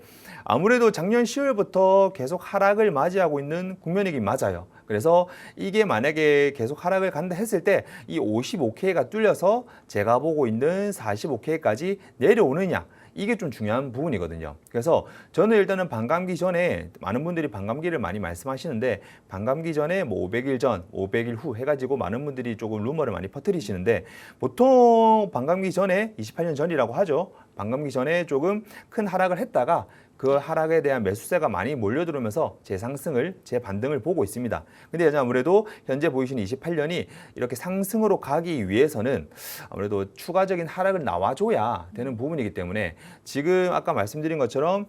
아무래도 작년 10월부터 계속 하락을 맞이하고 있는 국면이긴 맞아요. 그래서 이게 만약에 계속 하락을 간다 했을 때 이 55K가 뚫려서 제가 보고 있는 45K까지 내려오느냐 이게 좀 중요한 부분이거든요. 그래서 저는 일단은 반감기 전에 많은 분들이 반감기를 많이 말씀하시는데 반감기 전에 뭐 500일 전, 500일 후 해가지고 많은 분들이 조금 루머를 많이 퍼뜨리시는데 보통 반감기 전에 28년 전이라고 하죠. 반감기 전에 조금 큰 하락을 했다가 그 하락에 대한 매수세가 많이 몰려들으면서 제 반등을 보고 있습니다. 근데 아무래도 현재 보이시는 28년이 이렇게 상승으로 가기 위해서는 아무래도 추가적인 하락을 나와줘야 되는 부분이기 때문에 지금 아까 말씀드린 것처럼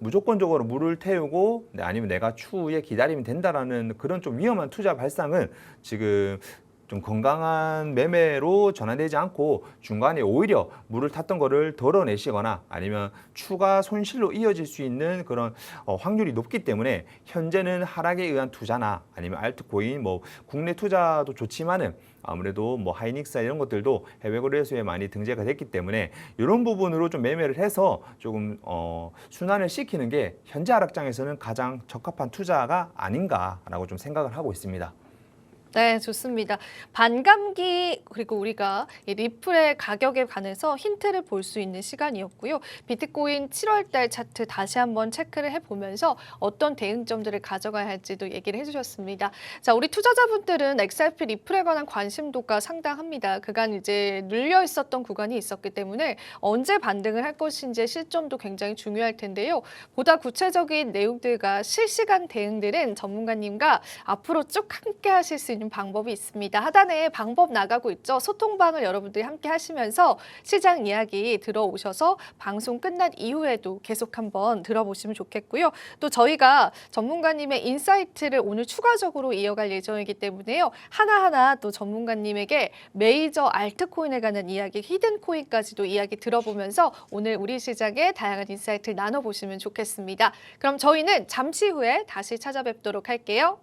무조건적으로 물을 태우고 아니면 내가 추후에 기다리면 된다라는 그런 좀 위험한 투자 발상은 지금 좀 건강한 매매로 전환되지 않고 중간에 오히려 물을 탔던 거를 덜어내시거나 아니면 추가 손실로 이어질 수 있는 그런 확률이 높기 때문에 현재는 하락에 의한 투자나 아니면 알트코인 뭐 국내 투자도 좋지만은 아무래도 뭐 하이닉스 이런 것들도 해외 거래소에 많이 등재가 됐기 때문에 이런 부분으로 좀 매매를 해서 조금 순환을 시키는 게 현재 하락장에서는 가장 적합한 투자가 아닌가라고 좀 생각을 하고 있습니다. 네, 좋습니다. 반감기 그리고 우리가 이 리플의 가격에 관해서 힌트를 볼 수 있는 시간이었고요. 비트코인 7월 달 차트 다시 한번 체크를 해보면서 어떤 대응점들을 가져가야 할지도 얘기를 해주셨습니다. 자, 우리 투자자분들은 XRP 리플에 관한 관심도가 상당합니다. 그간 이제 눌려 있었던 구간이 있었기 때문에 언제 반등을 할 것인지의 시점도 굉장히 중요할 텐데요. 보다 구체적인 내용들과 실시간 대응들은 전문가님과 앞으로 쭉 함께 하실 수 있는 방법이 있습니다. 하단에 방법 나가고 있죠. 소통방을 여러분들이 함께 하시면서 시장 이야기 들어오셔서 방송 끝난 이후에도 계속 한번 들어보시면 좋겠고요. 또 저희가 전문가님의 인사이트를 오늘 추가적으로 이어갈 예정이기 때문에요. 하나하나 또 전문가님에게 메이저 알트코인에 관한 이야기, 히든코인까지도 이야기 들어보면서 오늘 우리 시장의 다양한 인사이트를 나눠보시면 좋겠습니다. 그럼 저희는 잠시 후에 다시 찾아뵙도록 할게요.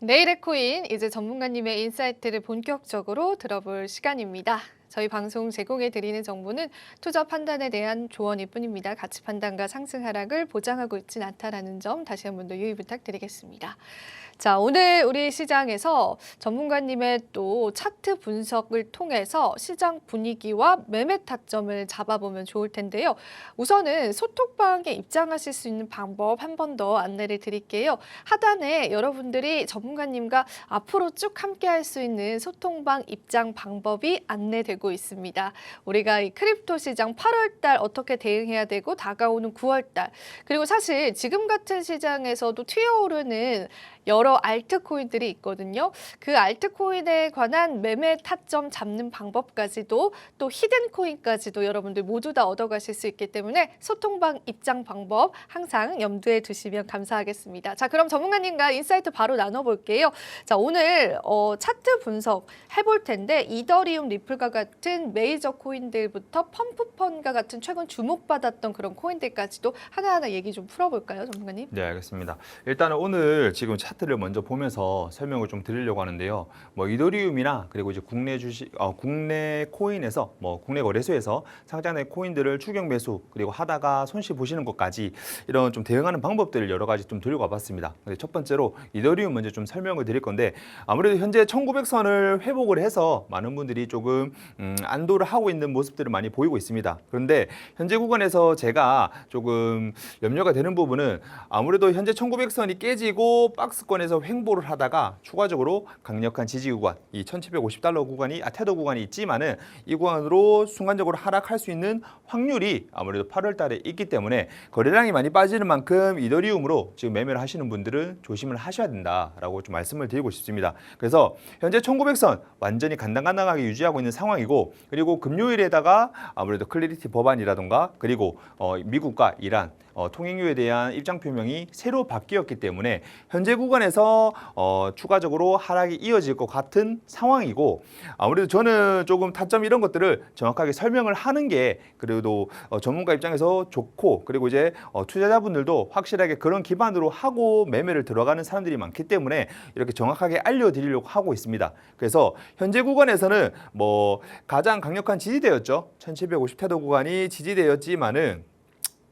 내일의 코인, 이제 전문가님의 인사이트를 본격적으로 들어볼 시간입니다. 저희 방송 제공해 드리는 정보는 투자 판단에 대한 조언일 뿐입니다. 가치 판단과 상승 하락을 보장하고 있진 않다라는 점 다시 한 번 더 유의 부탁드리겠습니다. 자, 오늘 우리 시장에서 전문가님의 또 차트 분석을 통해서 시장 분위기와 매매 타점을 잡아보면 좋을 텐데요. 우선은 소통방에 입장하실 수 있는 방법 한 번 더 안내를 드릴게요. 하단에 여러분들이 전문가님과 앞으로 쭉 함께 할 수 있는 소통방 입장 방법이 안내되고 있습니다. 우리가 이 크립토 시장 8월 달 어떻게 대응해야 되고 다가오는 9월 달, 그리고 사실 지금 같은 시장에서도 튀어오르는 여러 알트코인들이 있거든요. 그 알트코인에 관한 매매 타점 잡는 방법까지도 또 히든코인까지도 여러분들 모두 다 얻어가실 수 있기 때문에 소통방 입장 방법 항상 염두에 두시면 감사하겠습니다. 자, 그럼 전문가님과 인사이트 바로 나눠볼게요. 자, 오늘 차트 분석 해볼 텐데 이더리움, 리플과 같은 메이저 코인들부터 펌프펀과 같은 최근 주목받았던 그런 코인들까지도 하나하나 얘기 좀 풀어볼까요, 전문가님? 네, 알겠습니다. 일단은 오늘 지금 차트를 먼저 보면서 설명을 좀 드리려고 하는데요. 뭐 이더리움이나 그리고 이제 국내 주식, 국내 코인에서 국내 거래소에서 상장된 코인들을 추격 매수 그리고 하다가 손실 보시는 것까지 이런 좀 대응하는 방법들을 여러 가지 좀 들고 와봤습니다. 첫 번째로 이더리움 먼저 좀 설명을 드릴 건데 아무래도 현재 1900선을 회복을 해서 많은 분들이 조금 안도를 하고 있는 모습들을 많이 보이고 있습니다. 그런데 현재 구간에서 제가 조금 염려가 되는 부분은 아무래도 현재 1900선이 깨지고 박스권에서 횡보를 하다가 추가적으로 강력한 지지 구간, 이 1750달러 구간이 테더 구간이 있지만은 이 구간으로 순간적으로 하락할 수 있는 확률이 아무래도 8월 달에 있기 때문에 거래량이 많이 빠지는 만큼 이더리움으로 지금 매매를 하시는 분들은 조심을 하셔야 된다라고 좀 말씀을 드리고 싶습니다. 그래서 현재 1900선 완전히 간당간당하게 유지하고 있는 상황이고, 그리고 금요일에다가 아무래도 클래리티 법안이라던가 그리고 미국과 이란 통행료에 대한 입장 표명이 새로 바뀌었기 때문에 현재 구간에서 추가적으로 하락이 이어질 것 같은 상황이고, 아무래도 저는 조금 타점 이런 것들을 정확하게 설명을 하는 게 그래도 전문가 입장에서 좋고, 그리고 이제 투자자분들도 확실하게 그런 기반으로 하고 매매를 들어가는 사람들이 많기 때문에 이렇게 정확하게 알려드리려고 하고 있습니다. 그래서 현재 구간에서는 뭐 가장 강력한 지지대였죠. 1750 태도 구간이 지지대였지만은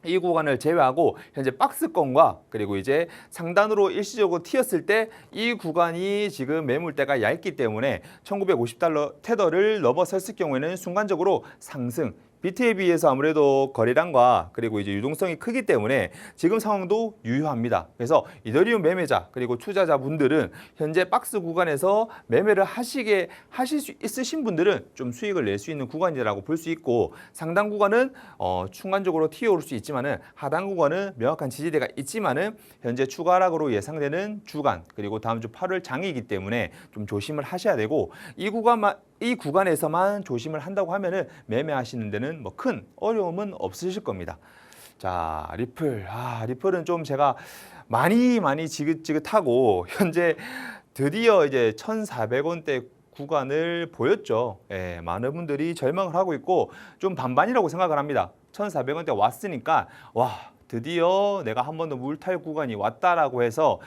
이 구간을 제외하고 현재 박스권과 그리고 이제 상단으로 일시적으로 튀었을 때 이 구간이 지금 매물대가 얇기 때문에 1950달러 테더를 넘어섰을 경우에는 순간적으로 상승, 비트에 비해서 아무래도 거래량과 그리고 이제 유동성이 크기 때문에 지금 상황도 유효합니다. 그래서 이더리움 매매자 그리고 투자자분들은 현재 박스 구간에서 매매를 하실 수 있으신 분들은 좀 수익을 낼 수 있는 구간이라고 볼 수 있고, 상단 구간은 순간적으로 튀어오를 수 있지만은 하단 구간은 명확한 지지대가 있지만은 현재 추가 하락으로 예상되는 주간 그리고 다음 주 8월 장이기 때문에 좀 조심을 하셔야 되고, 이 구간에서만 조심을 한다고 하면은 매매하시는 데는 뭐 큰 어려움은 없으실 겁니다. 자, 리플은 좀 제가 많이 지긋지긋하고 현재 드디어 이제 1,400원대 구간을 보였죠. 예, 많은 분들이 절망을 하고 있고 좀 반반이라고 생각을 합니다. 1,400원대 왔으니까 와, 드디어 내가 한 번 더 물탈 구간이 왔다라고 해서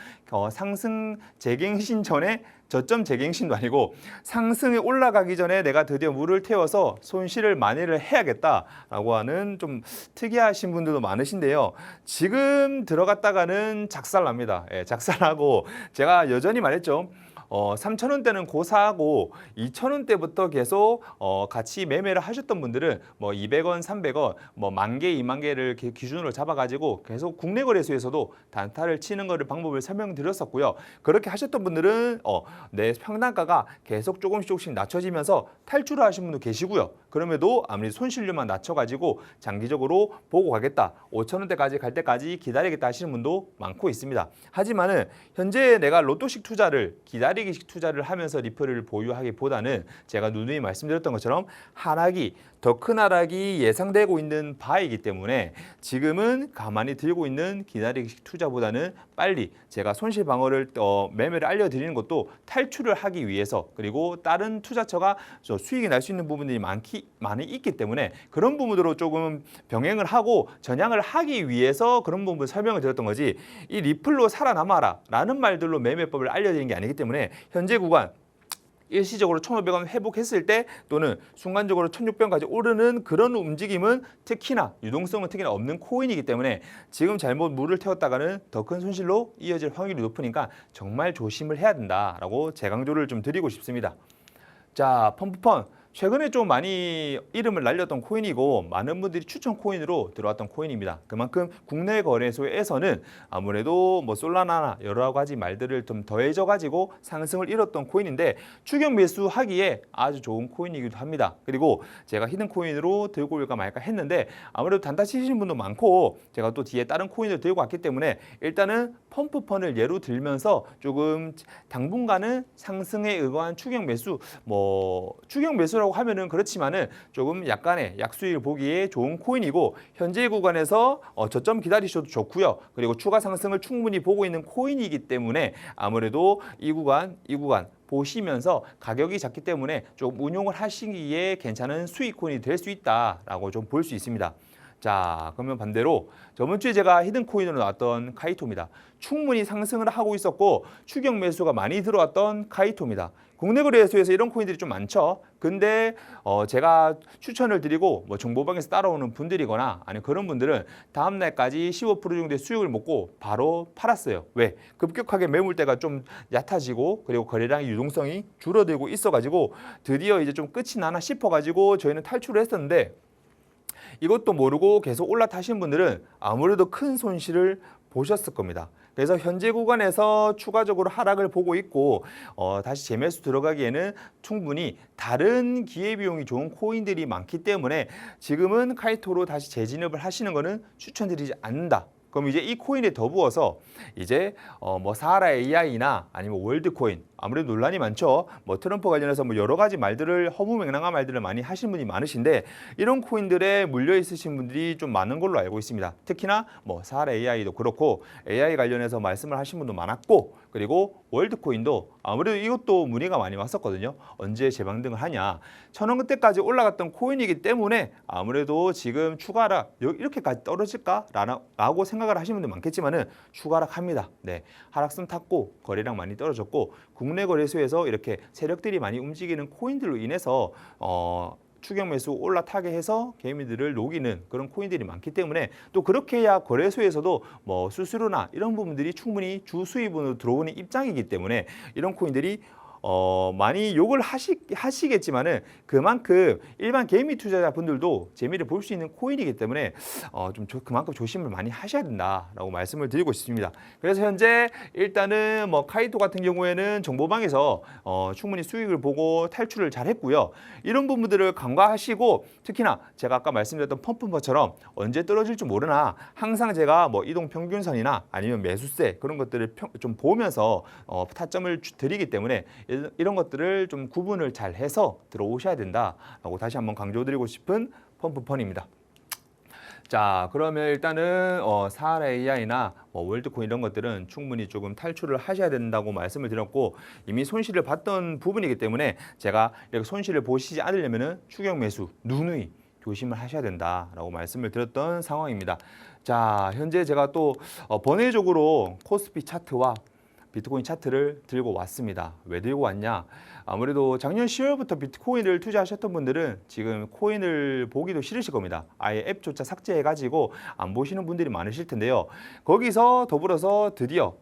상승 재갱신 전에 저점 재갱신도 아니고 상승에 올라가기 전에 내가 드디어 물을 태워서 손실을 만회를 해야겠다라고 하는 좀 특이하신 분들도 많으신데요. 지금 들어갔다가는 작살납니다. 예, 작살나고 제가 여전히 말했죠. 3,000원대는 고사하고 2,000원대부터 계속 같이 매매를 하셨던 분들은 뭐 200원, 300원, 뭐 10,000개, 20,000개를 기준으로 잡아가지고 계속 국내 거래소에서도 단타를 치는 거를 방법을 설명드렸었고요. 그렇게 하셨던 분들은 내 평단가가 계속 조금씩 낮춰지면서 탈출을 하신 분도 계시고요. 그럼에도 아무리 손실률만 낮춰가지고 장기적으로 보고 가겠다, 5,000원대까지 갈 때까지 기다리겠다 하시는 분도 많고 있습니다. 하지만은 현재 내가 로또식 투자를 기다리기식 투자를 하면서 리플을 보유하기보다는 제가 누누이 말씀드렸던 것처럼 더 큰 하락이 예상되고 있는 바이기 때문에 지금은 가만히 들고 있는 기다리기식 투자보다는 빨리 제가 손실 방어를 매매를 알려드리는 것도 탈출을 하기 위해서, 그리고 다른 투자처가 수익이 날 수 있는 부분들이 많이 있기 때문에 그런 부분으로 조금 병행을 하고 전향을 하기 위해서 그런 부분 설명을 드렸던 거지, 이 리플로 살아남아라 라는 말들로 매매법을 알려드리는 게 아니기 때문에 현재 구간 일시적으로 1,500원 회복했을 때 또는 순간적으로 1,600원까지 오르는 그런 움직임은 특히나 유동성은 특히나 없는 코인이기 때문에 지금 잘못 물을 태웠다가는 더 큰 손실로 이어질 확률이 높으니까 정말 조심을 해야 된다라고 재강조를 좀 드리고 싶습니다. 자, 펌프펀 최근에 좀 많이 이름을 날렸던 코인이고 많은 분들이 추천 코인으로 들어왔던 코인입니다. 그만큼 국내 거래소에서는 아무래도 뭐 솔라나나 여러 가지 말들을 좀 더해져 가지고 상승을 이뤘던 코인인데 추격 매수하기에 아주 좋은 코인이기도 합니다. 그리고 제가 히든 코인으로 들고 올까 말까 했는데 아무래도 단타 치시는 분도 많고 제가 또 뒤에 다른 코인을 들고 왔기 때문에 일단은 펌프펀을 예로 들면서 조금 당분간은 상승에 의거한 추격 매수라고 하면은 그렇지만은 조금 약간의 약수익을 보기에 좋은 코인이고 현재 구간에서 저점 기다리셔도 좋고요. 그리고 추가 상승을 충분히 보고 있는 코인이기 때문에 아무래도 이 구간 보시면서 가격이 작기 때문에 좀 운용을 하시기에 괜찮은 수익 코인이 될 수 있다라고 좀 볼 수 있습니다. 자, 그러면 반대로 저번 주에 제가 히든 코인으로 나왔던 카이토입니다. 충분히 상승을 하고 있었고 추격 매수가 많이 들어왔던 카이토입니다. 국내 거래소에서 이런 코인들이 좀 많죠. 근데 제가 추천을 드리고 뭐 정보방에서 따라오는 분들이거나 아니면 그런 분들은 다음 날까지 15% 정도의 수익을 먹고 바로 팔았어요. 왜? 급격하게 매물대가 좀 얕아지고 그리고 거래량의 유동성이 줄어들고 있어가지고 드디어 이제 좀 끝이 나나 싶어가지고 저희는 탈출을 했었는데 이것도 모르고 계속 올라타신 분들은 아무래도 큰 손실을 보셨을 겁니다. 그래서 현재 구간에서 추가적으로 하락을 보고 있고 다시 재매수 들어가기에는 충분히 다른 기회비용이 좋은 코인들이 많기 때문에 지금은 카이토로 다시 재진입을 하시는 거는 추천드리지 않는다. 그럼 이제 이 코인에 더부어서 이제 뭐 사하라 AI나 아니면 월드코인 아무래도 논란이 많죠. 뭐 트럼프 관련해서 뭐 여러 가지 말들을 허무맹랑한 말들을 많이 하신 분이 많으신데 이런 코인들에 물려 있으신 분들이 좀 많은 걸로 알고 있습니다. 특히나 뭐 사하라 AI도 그렇고 AI 관련해서 말씀을 하신 분도 많았고 그리고 월드코인도 아무래도 이것도 문의가 많이 왔었거든요. 언제 재방등을 하냐. 1,000원 그때까지 올라갔던 코인이기 때문에 아무래도 지금 추가 하락 이렇게까지 떨어질까라고 생각을 하시는 분들 많겠지만은 추가 하락합니다. 네, 하락선 탔고 거래량 많이 떨어졌고 국내 거래소에서 이렇게 세력들이 많이 움직이는 코인들로 인해서 추격 매수 올라타게 해서 개미들을 녹이는 그런 코인들이 많기 때문에 또 그렇게 해야 거래소에서도 뭐 수수료나 이런 부분들이 충분히 주 수입으로 들어오는 입장이기 때문에 이런 코인들이 많이 욕을 하시겠지만은 그만큼 일반 개미 투자자분들도 재미를 볼 수 있는 코인이기 때문에 그만큼 조심을 많이 하셔야 된다라고 말씀을 드리고 싶습니다. 그래서 현재 일단은 뭐 카이토 같은 경우에는 정보방에서 충분히 수익을 보고 탈출을 잘 했고요. 이런 부분들을 간과하시고 특히나 제가 아까 말씀드렸던 펌프처럼 언제 떨어질지 모르나 항상 제가 뭐 이동 평균선이나 아니면 매수세 그런 것들을 좀 보면서 타점을 드리기 때문에 이런 것들을 좀 구분을 잘 해서 들어오셔야 된다라고 다시 한번 강조드리고 싶은 펌프펀입니다. 자, 그러면 일단은 사하라 AI나 월드코인 이런 것들은 충분히 조금 탈출을 하셔야 된다고 말씀을 드렸고 이미 손실을 봤던 부분이기 때문에 제가 이렇게 손실을 보시지 않으려면은 추격 매수 누누이 조심을 하셔야 된다라고 말씀을 드렸던 상황입니다. 자, 현재 제가 또 번외적으로 코스피 차트와 비트코인 차트를 들고 왔습니다. 왜 들고 왔냐? 아무래도 작년 10월부터 비트코인을 투자하셨던 분들은 지금 코인을 보기도 싫으실 겁니다. 아예 앱조차 삭제해가지고 안 보시는 분들이 많으실 텐데요. 거기서 더불어서 드디어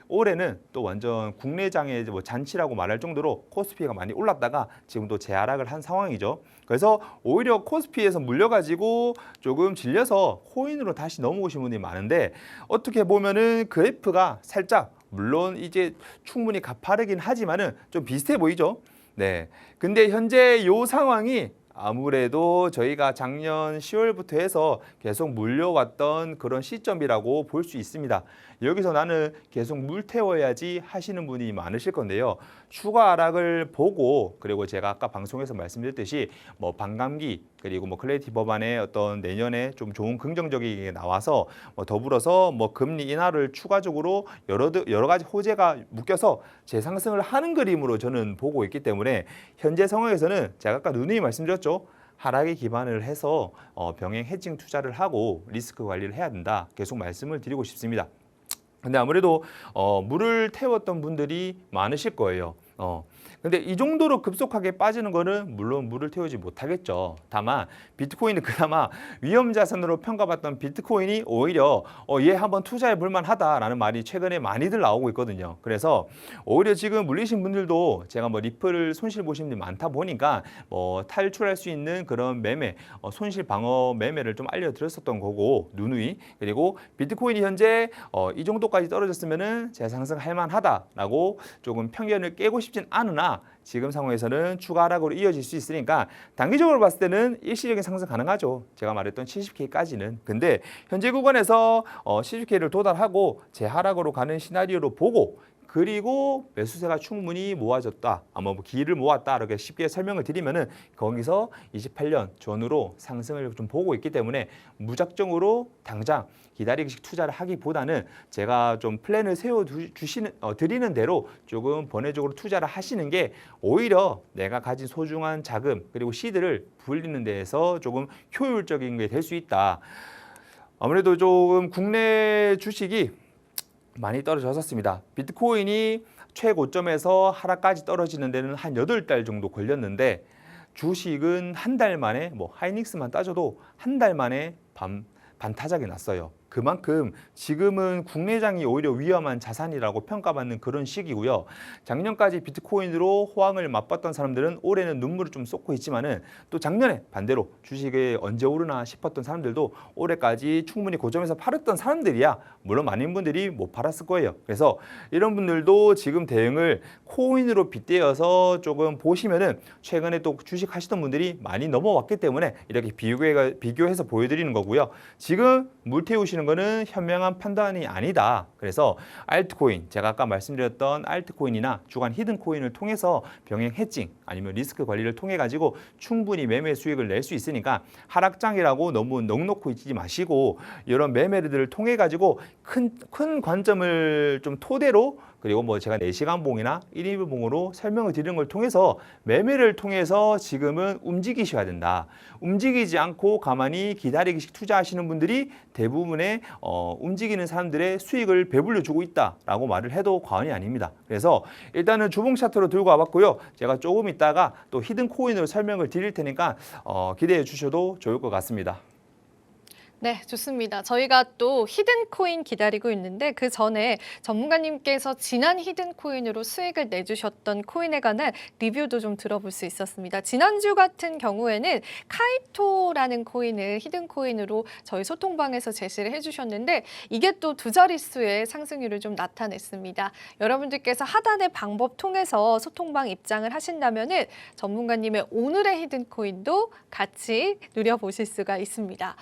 올해는 또 완전 국내장의 뭐 잔치라고 말할 정도로 코스피가 많이 올랐다가 지금 또 재하락을 한 상황이죠. 그래서 오히려 코스피에서 물려가지고 조금 질려서 코인으로 다시 넘어오신 분들이 많은데 어떻게 보면은 그래프가 살짝 물론 이제 충분히 가파르긴 하지만은 좀 비슷해 보이죠. 네. 근데 현재 이 상황이 아무래도 저희가 작년 10월부터 해서 계속 물려왔던 그런 시점이라고 볼 수 있습니다. 여기서 나는 계속 물 태워야지 하시는 분이 많으실 건데요. 추가 하락을 보고 그리고 제가 아까 방송에서 말씀드렸듯이 뭐 반감기 그리고 뭐 클래리티 법안의 어떤 내년에 좀 좋은 긍정적인 게 나와서 더불어서 뭐 금리 인하를 추가적으로 여러 가지 호재가 묶여서 재상승을 하는 그림으로 저는 보고 있기 때문에 현재 상황에서는 제가 아까 누누이 말씀드렸죠. 하락에 기반을 해서 병행 헤징 투자를 하고 리스크 관리를 해야 된다. 계속 말씀을 드리고 싶습니다. 근데 아무래도 물을 태웠던 분들이 많으실 거예요. 근데 이 정도로 급속하게 빠지는 거는 물론 물을 태우지 못하겠죠. 다만 비트코인은 그나마 위험 자산으로 평가받던 비트코인이 오히려 얘 한번 투자해 볼 만하다라는 말이 최근에 많이들 나오고 있거든요. 그래서 오히려 지금 물리신 분들도 제가 뭐 리플을 손실 보신 분들이 많다 보니까 탈출할 수 있는 그런 매매, 손실 방어 매매를 좀 알려드렸었던 거고 누누이. 그리고 비트코인이 현재 이 정도까지 떨어졌으면은 재상승할 만하다라고 조금 편견을 깨고 싶진 않으나 지금 상황에서는 추가 하락으로 이어질 수 있으니까 단기적으로 봤을 때는 일시적인 상승 가능하죠. 제가 말했던 70K까지는. 근데 현재 구간에서 70K를 도달하고 재하락으로 가는 시나리오로 보고 그리고 매수세가 충분히 모아졌다. 아마 뭐 기를 모았다. 이렇게 쉽게 설명을 드리면은 거기서 28년 전후로 상승을 좀 보고 있기 때문에 무작정으로 당장 기다리기식 투자를 하기보다는 제가 좀 플랜을 드리는 대로 조금 번외적으로 투자를 하시는 게 오히려 내가 가진 소중한 자금 그리고 시드를 불리는 데에서 조금 효율적인 게 될 수 있다. 아무래도 조금 국내 주식이 많이 떨어졌었습니다. 비트코인이 최고점에서 하락까지 떨어지는 데는 한 8달 정도 걸렸는데 주식은 한 달 만에 뭐 하이닉스만 따져도 한 달 만에 반타작이 났어요. 그만큼 지금은 국내장이 오히려 위험한 자산이라고 평가받는 그런 시기고요. 작년까지 비트코인으로 호황을 맛봤던 사람들은 올해는 눈물을 좀 쏟고 있지만은 또 작년에 반대로 주식에 언제 오르나 싶었던 사람들도 올해까지 충분히 고점에서 팔았던 사람들이야 물론 많은 분들이 못 팔았을 거예요. 그래서 이런 분들도 지금 대응을 코인으로 빗대어서 조금 보시면은 최근에 또 주식 하시던 분들이 많이 넘어왔기 때문에 이렇게 비교해서 보여드리는 거고요. 지금 물 태우시는 거는 현명한 판단이 아니다. 그래서 알트코인, 제가 아까 말씀드렸던 알트코인이나 주간 히든 코인을 통해서 병행 해칭 아니면 리스크 관리를 통해 가지고 충분히 매매 수익을 낼 수 있으니까 하락장이라고 너무 넉넉히 있지 마시고 이런 매매들을 통해 가지고 큰 관점을 좀 토대로 그리고 뭐 제가 4시간 봉이나 1일 봉으로 설명을 드리는 걸 통해서 매매를 통해서 지금은 움직이셔야 된다. 움직이지 않고 가만히 기다리기식 투자하시는 분들이 대부분의 움직이는 사람들의 수익을 배불려 주고 있다라고 말을 해도 과언이 아닙니다. 그래서 일단은 주봉 차트로 들고 와봤고요. 제가 조금 있다가 또 히든 코인으로 설명을 드릴 테니까 기대해 주셔도 좋을 것 같습니다. 네, 좋습니다. 저희가 또 히든코인 기다리고 있는데 그 전에 전문가님께서 지난 히든코인으로 수익을 내주셨던 코인에 관한 리뷰도 좀 들어볼 수 있었습니다. 지난주 같은 경우에는 카이토라는 코인을 히든코인으로 저희 소통방에서 제시를 해주셨는데 이게 또 두 자릿수의 상승률을 좀 나타냈습니다. 여러분들께서 하단의 방법 통해서 소통방 입장을 하신다면은 전문가님의 오늘의 히든코인도 같이 누려보실 수가 있습니다.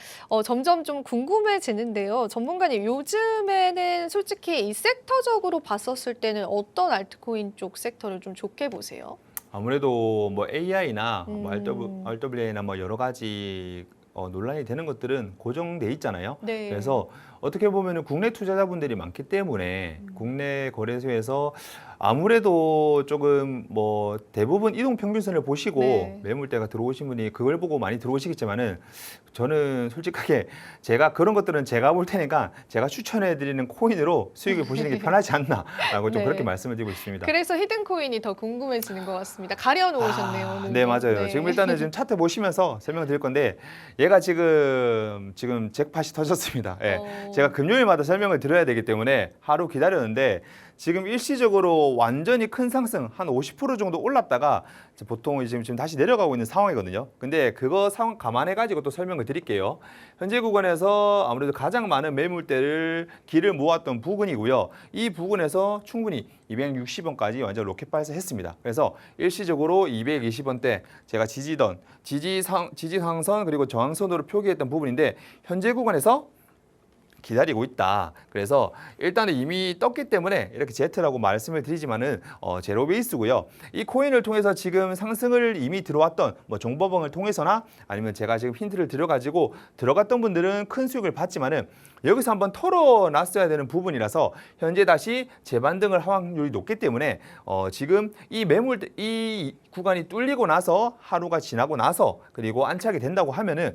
점점 좀 궁금해지는데요. 전문가님, 요즘에는 솔직히 이 섹터적으로 봤었을 때는 어떤 알트코인 쪽 섹터를 좀 좋게 보세요? 아무래도 뭐 AI나 뭐 RWA나 뭐 여러 가지 논란이 되는 것들은 고정돼 있잖아요. 네. 그래서 어떻게 보면은 국내 투자자분들이 많기 때문에 국내 거래소에서 아무래도 조금 뭐 대부분 이동 평균선을 보시고 네. 매물대가 들어오신 분이 그걸 보고 많이 들어오시겠지만은 저는 솔직하게 제가 그런 것들은 제가 볼 테니까 제가 추천해 드리는 코인으로 수익을 보시는 게 편하지 않나라고 좀 네. 그렇게 말씀을 드리고 있습니다. 그래서 히든코인이 더 궁금해지는 것 같습니다. 가려놓으셨네요. 오늘도. 네, 맞아요. 네. 지금 일단은 지금 차트 보시면서 설명 드릴 건데 얘가 지금 잭팟이 터졌습니다. 예. 제가 금요일마다 설명을 드려야 되기 때문에 하루 기다렸는데 지금 일시적으로 완전히 큰 상승 한 50% 정도 올랐다가 보통 지금 다시 내려가고 있는 상황이거든요. 근데 그거 상황 감안해 가지고 또 설명을 드릴게요. 현재 구간에서 아무래도 가장 많은 매물대를 길을 모았던 부근이고요. 이 부근에서 충분히 260원까지 완전 로켓 발사했습니다. 그래서 일시적으로 220원대 제가 지지상선 그리고 저항선으로 표기했던 부분인데 현재 구간에서 기다리고 있다. 그래서 일단은 이미 떴기 때문에 이렇게 Z라고 말씀을 드리지만은 제로 베이스고요. 이 코인을 통해서 지금 상승을 이미 들어왔던 뭐 종법원을 통해서나 아니면 제가 지금 힌트를 드려가지고 들어갔던 분들은 큰 수익을 봤지만은 여기서 한번 털어놨어야 되는 부분이라서 현재 다시 재반등을 할 확률이 높기 때문에 지금 이 구간이 뚫리고 나서 하루가 지나고 나서 그리고 안착이 된다고 하면은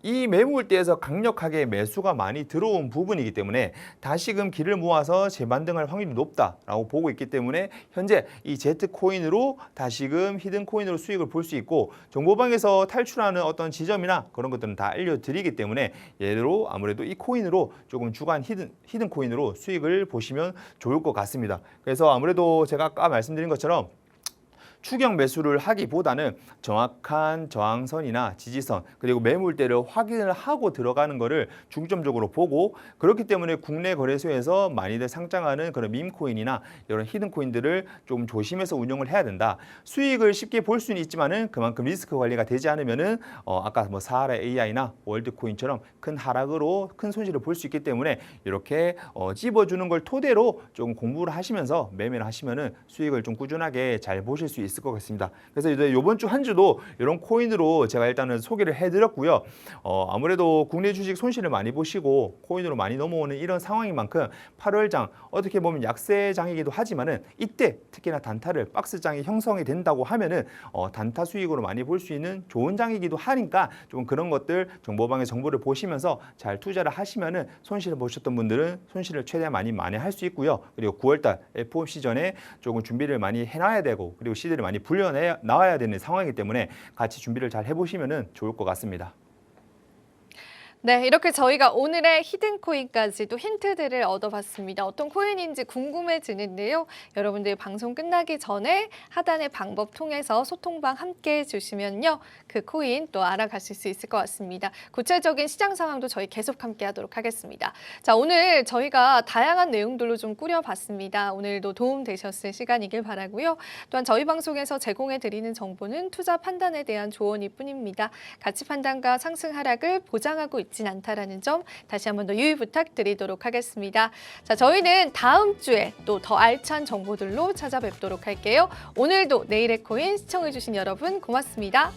이 매물대에서 강력하게 매수가 많이 들어온 부분이기 때문에 다시금 길을 모아서 재반등할 확률이 높다라고 보고 있기 때문에 현재 이 Z코인으로 다시금 히든코인으로 수익을 볼 수 있고 정보방에서 탈출하는 어떤 지점이나 그런 것들은 다 알려드리기 때문에 예로 아무래도 이 코인으로 조금 주간 히든코인으로 수익을 보시면 좋을 것 같습니다. 그래서 아무래도 제가 아까 말씀드린 것처럼 추격 매수를 하기보다는 정확한 저항선이나 지지선 그리고 매물대를 확인을 하고 들어가는 거를 중점적으로 보고 그렇기 때문에 국내 거래소에서 많이들 상장하는 그런 밈코인이나 이런 히든코인들을 좀 조심해서 운영을 해야 된다. 수익을 쉽게 볼 수는 있지만은 그만큼 리스크 관리가 되지 않으면은 아까 뭐 사하라 AI나 월드코인처럼 큰 하락으로 큰 손실을 볼 수 있기 때문에 이렇게 찝어주는 걸 토대로 좀 공부를 하시면서 매매를 하시면은 수익을 좀 꾸준하게 잘 보실 수 있을 것 같습니다. 그래서 이제 이번 주 한 주도 이런 코인으로 제가 일단은 소개를 해드렸고요. 아무래도 국내 주식 손실을 많이 보시고 코인으로 많이 넘어오는 이런 상황인 만큼 8월장 어떻게 보면 약세장이기도 하지만은 이때 특히나 단타를 박스장이 형성이 된다고 하면은 단타 수익으로 많이 볼 수 있는 좋은 장이기도 하니까 좀 그런 것들 정보방의 정보를 보시면서 잘 투자를 하시면은 손실을 보셨던 분들은 손실을 최대한 많이 만회할 수 있고요. 그리고 9월달 FOMC 전에 조금 준비를 많이 해놔야 되고 그리고 시들이 많이 불려 나와야 되는 상황이기 때문에 같이 준비를 잘 해보시면은 좋을 것 같습니다. 네, 이렇게 저희가 오늘의 히든코인까지도 힌트들을 얻어봤습니다. 어떤 코인인지 궁금해지는데요. 여러분들 방송 끝나기 전에 하단의 방법 통해서 소통방 함께 해주시면요. 그 코인 또 알아가실 수 있을 것 같습니다. 구체적인 시장 상황도 저희 계속 함께 하도록 하겠습니다. 자, 오늘 저희가 다양한 내용들로 좀 꾸려봤습니다. 오늘도 도움 되셨을 시간이길 바라고요. 또한 저희 방송에서 제공해드리는 정보는 투자 판단에 대한 조언일 뿐입니다. 가치 판단과 상승 하락을 보장하고 있진 않다라는 점 다시 한 번 더 유의 부탁드리도록 하겠습니다. 자, 저희는 다음 주에 또 더 알찬 정보들로 찾아뵙도록 할게요. 오늘도 내일의 코인 시청해주신 여러분 고맙습니다.